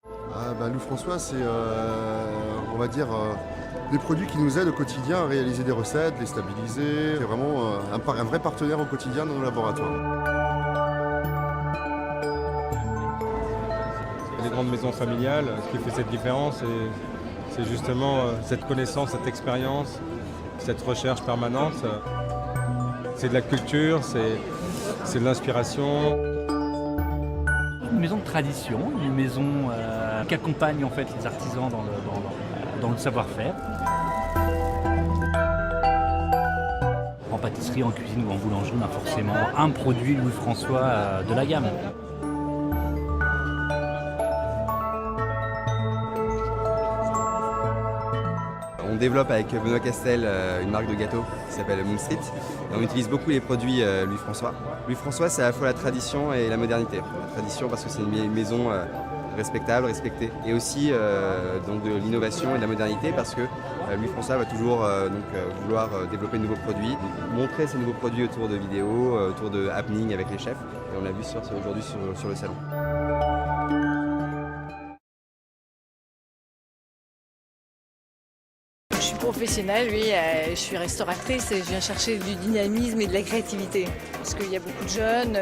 Louis François, c'est, on va dire, des produits qui nous aident au quotidien à réaliser des recettes, les stabiliser. C'est vraiment un vrai partenaire au quotidien dans nos laboratoires. Les grandes maisons familiales, ce qui fait cette différence, c'est justement cette connaissance, cette expérience, cette recherche permanente. C'est de la culture, c'est de l'inspiration. Une maison de tradition, une maison qui accompagne en fait les artisans dans le savoir-faire. En pâtisserie, en cuisine ou en boulangerie, on a forcément un produit Louis François de la gamme. On développe avec Benoît Castel une marque de gâteaux qui s'appelle Moon Street. Et on utilise beaucoup les produits Louis François. Louis François, c'est à la fois la tradition et la modernité. La tradition parce que c'est une maison respectable, respectée. Et aussi donc de l'innovation et de la modernité parce que Louis François va toujours vouloir développer de nouveaux produits, montrer ces nouveaux produits autour de vidéos, autour de happening avec les chefs. Et on l'a vu aujourd'hui sur le salon. Je suis professionnelle, je suis restauratrice et je viens chercher du dynamisme et de la créativité. Parce qu'il y a beaucoup de jeunes,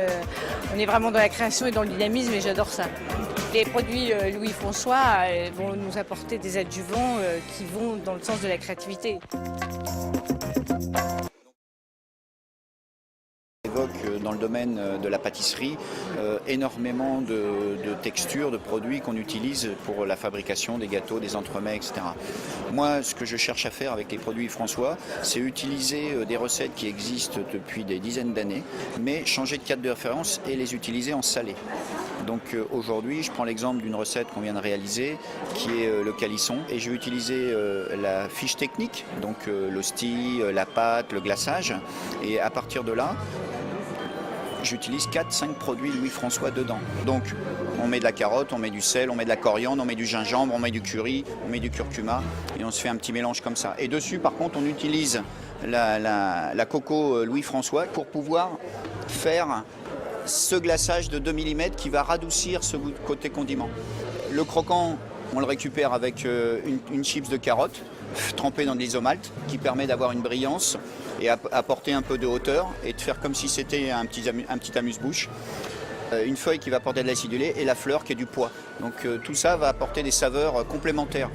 on est vraiment dans la création et dans le dynamisme et j'adore ça. Les produits Louis François vont nous apporter des adjuvants qui vont dans le sens de la créativité. Évoque dans le domaine de la pâtisserie énormément de textures, de produits qu'on utilise pour la fabrication des gâteaux, des entremets, etc. Moi, ce que je cherche à faire avec les produits François, c'est utiliser des recettes qui existent depuis des dizaines d'années, mais changer de cadre de référence et les utiliser en salé. Donc aujourd'hui, je prends l'exemple d'une recette qu'on vient de réaliser, qui est le calisson, et je vais utiliser la fiche technique, donc l'hostie, la pâte, le glaçage, et à partir de là, j'utilise 4-5 produits Louis François dedans. Donc on met de la carotte, on met du sel, on met de la coriandre, on met du gingembre, on met du curry, on met du curcuma et on se fait un petit mélange comme ça. Et dessus par contre on utilise la coco Louis François pour pouvoir faire ce glaçage de 2 mm qui va radoucir ce goût de côté condiment. Le croquant, on le récupère avec une chips de carotte trempée dans de l'isomalt qui permet d'avoir une brillance et apporter un peu de hauteur et de faire comme si c'était un petit amuse-bouche. Une feuille qui va apporter de l'acidulé et la fleur qui est du pois. Donc tout ça va apporter des saveurs complémentaires.